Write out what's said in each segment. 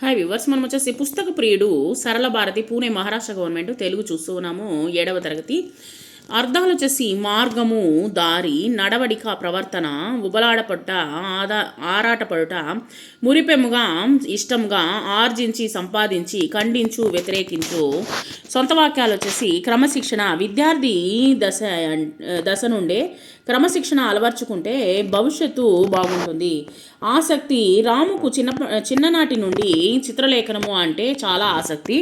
Hi viewers, మనం వచ్చేసి పుస్తక ప్రియుడు సరళ భారతి పూణే మహారాష్ట్ర గవర్నమెంట్ తెలుగు చూస్తూ ఉన్నాము. 7వ తరగతి. అర్థాలు వచ్చేసి మార్గము, దారి, నడవడిక, ప్రవర్తన, ఉబలాడపడుట, ఆరాటపడుట, మురిపెముగా, ఇష్టంగా, ఆర్జించి, సంపాదించి, ఖండించు, వ్యతిరేకించు. సొంత వాక్యాలు వచ్చేసి క్రమశిక్షణ. విద్యార్థి దశ నుండే క్రమశిక్షణ అలవర్చుకుంటే భవిష్యత్తు బాగుంటుంది. ఆసక్తి. రాముకు చిన్ననాటి నుండి చిత్రలేఖనము అంటే చాలా ఆసక్తి.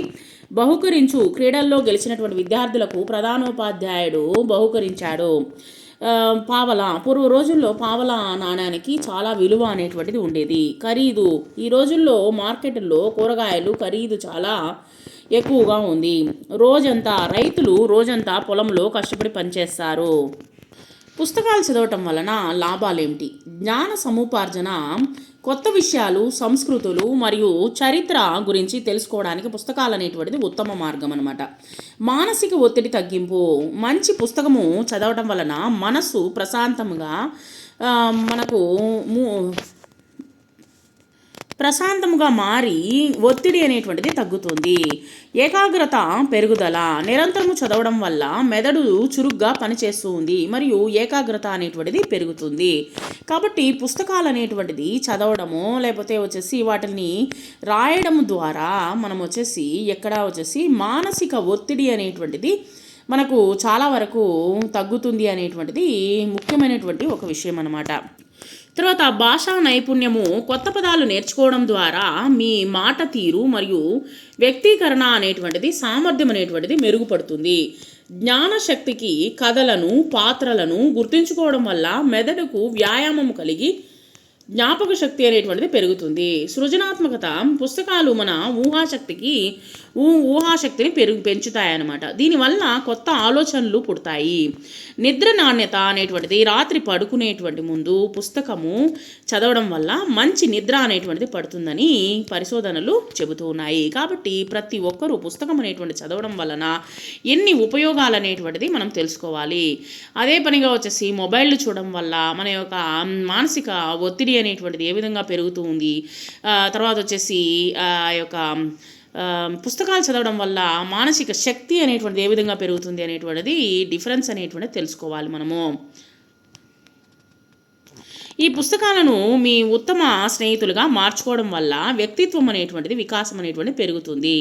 బహుకరించు. క్రీడల్లో గెలిచినటువంటి విద్యార్థులకు ప్రధానోపాధ్యాయుడు బహుకరించాడు. పావల. పూర్వ రోజుల్లో పావల నాణ్యానికి చాలా విలువ అనేటువంటిది ఉండేది. ఖరీదు. ఈ రోజుల్లో మార్కెట్లో కూరగాయలు ఖరీదు చాలా ఎక్కువగా ఉంది. రోజంతా. రైతులు రోజంతా పొలంలో కష్టపడి పనిచేస్తారు. పుస్తకాలు చదవటం వలన లాభాలేమిటి? జ్ఞాన సముపార్జన. కొత్త విషయాలు, సంస్కృతులు మరియు చరిత్ర గురించి తెలుసుకోవడానికి పుస్తకాలు అనేటువంటిది ఉత్తమ మార్గం అన్నమాట. మానసిక ఒత్తిడి తగ్గింపు. మంచి పుస్తకము చదవటం వలన మనసు ప్రశాంతంగా ప్రశాంతముగా మారి ఒత్తిడి అనేటువంటిది తగ్గుతుంది. ఏకాగ్రత పెరుగుదల. నిరంతరము చదవడం వల్ల మెదడు చురుగ్గా పనిచేస్తుంది మరియు ఏకాగ్రత అనేటువంటిది పెరుగుతుంది. కాబట్టి పుస్తకాలు అనేటువంటిది చదవడము లేకపోతే వచ్చేసి వాటిని రాయడం ద్వారా మనం వచ్చేసి మానసిక ఒత్తిడి అనేటువంటిది మనకు చాలా వరకు తగ్గుతుంది అనేటువంటిది ముఖ్యమైనటువంటి ఒక విషయం అన్నమాట. తర్వాత భాషా నైపుణ్యము. కొత్త పదాలు నేర్చుకోవడం ద్వారా మీ మాట తీరు మరియు వ్యక్తీకరణ అనేటువంటిది సామర్థ్యం అనేటువంటిది మెరుగుపడుతుంది. జ్ఞానశక్తికి. కథలను, పాత్రలను గుర్తుంచుకోవడం వల్ల మెదడుకు వ్యాయామం కలిగి జ్ఞాపక శక్తి అనేటువంటిది పెరుగుతుంది. సృజనాత్మకత. పుస్తకాలు మన ఊహాశక్తిని పెంచుతాయన్నమాట. దీనివల్ల కొత్త ఆలోచనలు పుడతాయి. నిద్ర నాణ్యత అనేటువంటిది. రాత్రి పడుకునేటువంటి ముందు పుస్తకము చదవడం వల్ల మంచి నిద్ర అనేటువంటిది పడుతుందని పరిశోధనలు చెబుతూ ఉన్నాయి. కాబట్టి ప్రతి ఒక్కరూ పుస్తకం అనేటువంటి చదవడం వలన ఎన్ని ఉపయోగాలు అనేటువంటిది మనం తెలుసుకోవాలి. అదే పనిగా మొబైల్ చూడడం వల్ల మన యొక్క మానసిక ఒత్తిడి అనేటువంటిది ఏ విధంగా పెరుగుతూ ఉంది. తర్వాత పుస్తకాలు చదవడం వల్ల మానసిక శక్తి అనేటువంటిది ఏ విధంగా పెరుగుతుంది అనేటువంటిది డిఫరెన్స్ అనేటువంటిది తెలుసుకోవాలి మనము. ఈ పుస్తకాలను మీ ఉత్తమ స్నేహితులుగా మార్చుకోవడం వల్ల వ్యక్తిత్వం అనేటువంటిది వికాసం అనేటువంటిది పెరుగుతుంది.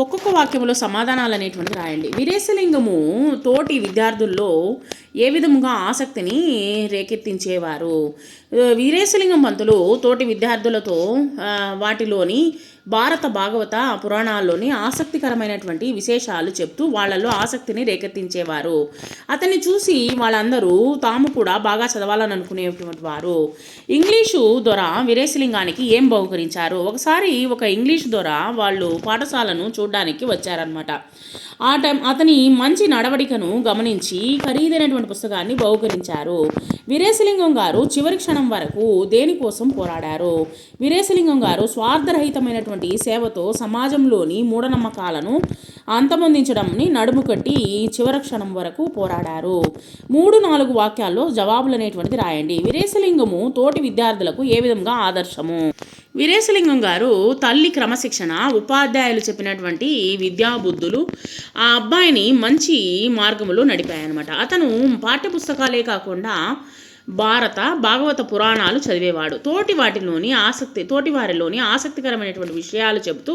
ఒక్కొక్క వాక్యంలో సమాధానాలు అనేటువంటిది రాయండి. విరేశలింగము తోటి విద్యార్థుల్లో ఏ విధముగా ఆసక్తిని రేకెత్తించేవారు? వీరేశలింగం పంతులు తోటి విద్యార్థులతో వాటిలోని భారత భాగవత పురాణాల్లోని ఆసక్తికరమైనటువంటి విశేషాలు చెప్తూ వాళ్ళల్లో ఆసక్తిని రేకెత్తించేవారు. అతన్ని చూసి వాళ్ళందరూ తాము కూడా బాగా చదవాలని అనుకునేటువంటి వారు. ఇంగ్లీషు దొర వీరేశలింగానికి ఏం బహుకరించారు? ఒకసారి ఒక ఇంగ్లీషు దొర వాళ్ళు పాఠశాలను చూడడానికి వచ్చారనమాట. ఆ టైం అతని మంచి నడవడికను గమనించి ఖరీదైనటువంటి పుస్తకాన్ని బహుకరించారు. వీరేశలింగం గారు చివరి క్షణం వరకు దేనికోసం పోరాడారు? వీరేశలింగం గారు స్వార్థరహితమైనటువంటి సేవతో సమాజంలోని మూఢనమ్మకాలను అంతమొందించడంని నడుము కట్టి చివరి క్షణం వరకు పోరాడారు. 3-4 వాక్యాల్లో జవాబులు అనేటువంటిది రాయండి. వీరేశలింగము తోటి విద్యార్థులకు ఏ విధంగా ఆదర్శము? వీరేశలింగం గారు తల్లి క్రమశిక్షణ, ఉపాధ్యాయులు చెప్పినటువంటి విద్యాబుద్ధులు ఆ అబ్బాయిని మంచి మార్గంలో నడిపాయన్నమాట. అతను పాఠ్యపుస్తకాలే కాకుండా భాగవత పురాణాలు చదివేవాడు. తోటి వారిలోని ఆసక్తికరమైనటువంటి విషయాలు చెబుతూ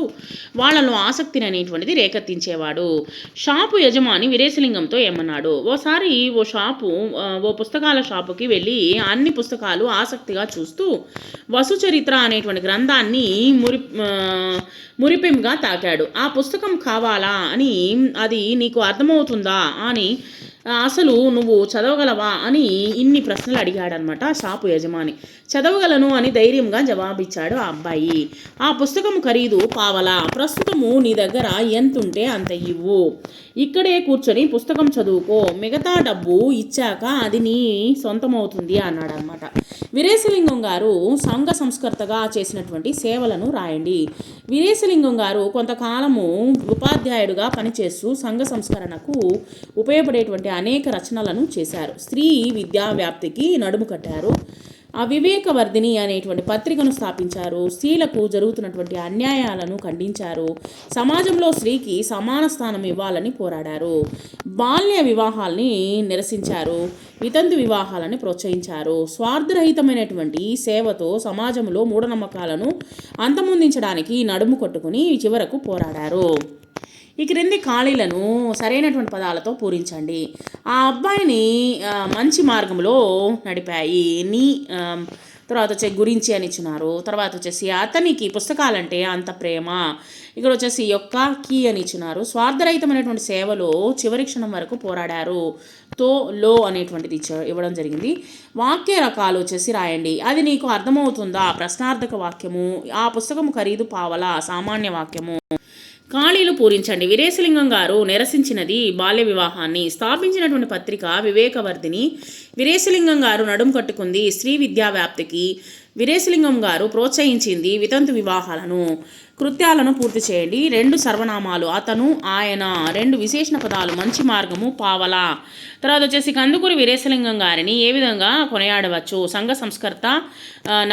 వాళ్ళలో ఆసక్తిని అనేటువంటిది రేకెత్తించేవాడు. షాపు యజమాని వీరేశలింగంతో ఏమన్నాడు? ఓసారి ఓ పుస్తకాల షాపుకి వెళ్ళి అన్ని పుస్తకాలు ఆసక్తిగా చూస్తూ వసుచరిత్ర అనేటువంటి గ్రంథాన్ని మురిపెంగా తాకాడు. ఆ పుస్తకం కావాలా అని, అది నీకు అర్థమవుతుందా అని, అసలు నువ్వు చదవగలవా అని ఇన్ని ప్రశ్నలు అడిగాడనమాట షాపు యజమాని. చదవగలను అని ధైర్యంగా జవాబిచ్చాడు ఆ అబ్బాయి. ఆ పుస్తకం ఖరీదు పావలా. ప్రస్తుతము నీ దగ్గర ఎంతుంటే అంత ఇవ్వు. ఇక్కడే కూర్చొని పుస్తకం చదువుకో. మిగతా డబ్బు ఇచ్చాక అది నీ సొంతమవుతుంది అన్నాడనమాట. వీరేశలింగం గారు సంఘ సంస్కర్తగా చేసినటువంటి సేవలను రాయండి. వీరేశలింగం గారు కొంతకాలము ఉపాధ్యాయుడుగా పనిచేస్తూ సంఘ సంస్కరణకు ఉపయోగపడేటువంటి అనేక రచనలను చేశారు. స్త్రీ విద్యా వ్యాప్తికి నడుము కట్టారు. వివేకవర్ధిని అనేటువంటి పత్రికను స్థాపించారు. స్త్రీలకు జరుగుతున్నటువంటి అన్యాయాలను ఖండించారు. సమాజంలో స్త్రీకి సమాన స్థానం ఇవ్వాలని పోరాడారు. బాల్య వివాహాల్ని నిరసించారు. వితంతు వివాహాలను ప్రోత్సహించారు. స్వార్థరహితమైనటువంటి సేవతో సమాజంలో మూఢనమ్మకాలను అంతమొందించడానికి నడుము కొట్టుకుని చివరకు పోరాడారు. ఈ క్రింది ఖాళీలను సరైనటువంటి పదాలతో పూరించండి. ఆ అబ్బాయిని మంచి మార్గంలో నడిపాయి. తర్వాత గురించి అని ఇచ్చినారు. తర్వాత అతనికి పుస్తకాలంటే అంత ప్రేమ. ఇక్కడ యొక్క కీ అని ఇచ్చినారు. స్వార్థరహితమైనటువంటి సేవలో చివరి క్షణం వరకు పోరాడారు. లో అనేటువంటిది ఇవ్వడం జరిగింది. వాక్య రకాలు రాయండి. అది నీకు అర్థమవుతుందా? ప్రశ్నార్థక వాక్యము. ఆ పుస్తకము ఖరీదు పావలా. సామాన్య వాక్యము. ఖాళీలు పూరించండి. వీరేశలింగం గారు నిరసించినది బాల్య వివాహాన్ని. స్థాపించినటువంటి పత్రిక వివేకవర్ధిని. వీరేశలింగం గారు నడుం కట్టుకుంది స్త్రీ విద్యా వ్యాప్తికి. వీరేశలింగం గారు ప్రోత్సహించింది వితంతు వివాహాలను. కృత్యాలను పూర్తి చేయండి. 2 సర్వనామాలు అతను, ఆయన. 2 విశేషణ పదాలు మంచి మార్గము, పావలా. తర్వాత కందుకూరి వీరేశలింగం గారిని ఏ విధంగా కొనియాడవచ్చు? సంఘ సంస్కర్త,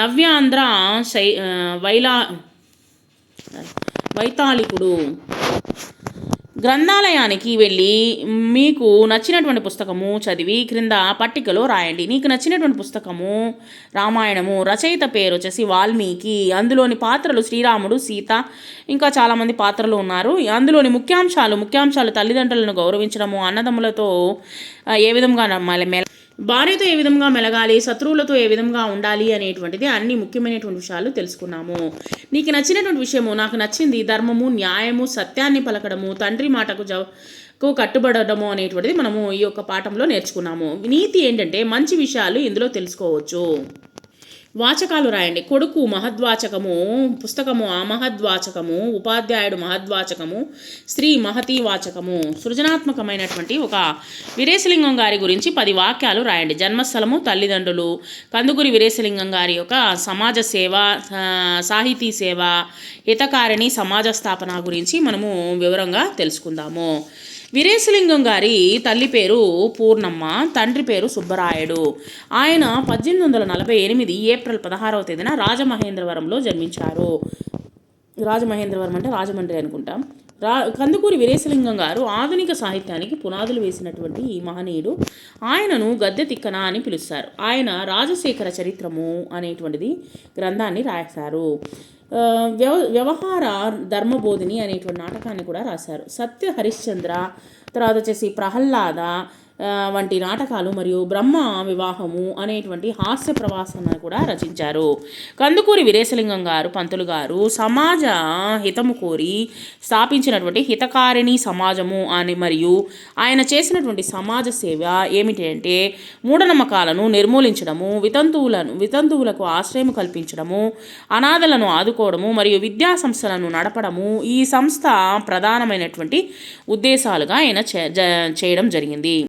నవ్యాంధ్ర వైతాళికుడు. గ్రంథాలయానికి వెళ్ళి మీకు నచ్చినటువంటి పుస్తకము చదివి క్రింద పట్టికలో రాయండి. నీకు నచ్చినటువంటి పుస్తకము రామాయణము. రచయిత పేరు వాల్మీకి. అందులోని పాత్రలు శ్రీరాముడు, సీత, ఇంకా చాలామంది పాత్రలు ఉన్నారు. అందులోని ముఖ్యాంశాలు తల్లిదండ్రులను గౌరవించడము, అన్నదమ్ములతో ఏ విధంగా భార్యతో ఏ విధంగా మెలగాలి, శత్రువులతో ఏ విధంగా ఉండాలి అనేటువంటిది అన్ని ముఖ్యమైనటువంటి విషయాలు తెలుసుకున్నాము. నీకు నచ్చినటువంటి విషయము. నాకు నచ్చింది ధర్మము, న్యాయము, సత్యాన్ని పలకడము, తండ్రి మాటకు కట్టుబడము అనేటువంటిది మనము ఈ యొక్క పాఠంలో నేర్చుకున్నాము. నీతి ఏంటంటే మంచి విషయాలు ఇందులో తెలుసుకోవచ్చు. వాచకాలు రాయండి. కొడుకు మహద్వాచకము, పుస్తకము అమహద్వాచకము, ఉపాధ్యాయుడు మహద్వాచకము, స్త్రీ మహతీ వాచకము. సృజనాత్మకమైనటువంటి ఒక వీరేశలింగం గారి గురించి 10 వాక్యాలు రాయండి. జన్మస్థలము, తల్లిదండ్రులు, కందుకూరి వీరేశలింగం గారి యొక్క సమాజ సేవ, సాహితీ సేవ, హితకారిణి, సమాజ స్థాపన గురించి మనము వివరంగా తెలుసుకుందాము. వీరేశలింగం గారి తల్లి పేరు పూర్ణమ్మ, తండ్రి పేరు సుబ్బరాయుడు. ఆయన 1848 ఏప్రిల్ 16వ తేదీన రాజమహేంద్రవరంలో జన్మించారు. రాజమహేంద్రవరం అంటే రాజమండ్రి అనుకుంటాం. కందుకూరి వీరేశలింగం గారు ఆధునిక సాహిత్యానికి పునాదులు వేసినటువంటి ఈ మహనీయుడు. ఆయనను గద్దె తిక్కన అని పిలుస్తారు. ఆయన రాజశేఖర చరిత్రము అనేటువంటిది గ్రంథాన్ని రాశారు. వ్యవహార ధర్మబోధిని అనేటువంటి నాటకాన్ని కూడా రాశారు. సత్య హరిశ్చంద్ర, తర్వాత ప్రహ్లాద వంటి నాటకాలు మరియు బ్రహ్మ వివాహము అనేటువంటి హాస్య ప్రవాసాన్ని కూడా రచించారు. కందుకూరి వీరేశలింగం గారు పంతులు గారు సమాజ హితము కోరి స్థాపించినటువంటి హితకారిణి సమాజము అని మరియు ఆయన చేసినటువంటి సమాజ సేవ ఏమిటంటే మూఢనమ్మకాలను నిర్మూలించడము, వితంతువులకు ఆశ్రయం కల్పించడము, అనాథలను ఆదుకోవడము మరియు విద్యా సంస్థలను నడపడము ఈ సంస్థ ప్రధానమైనటువంటి ఉద్దేశాలుగా ఆయన చేయడం జరిగింది.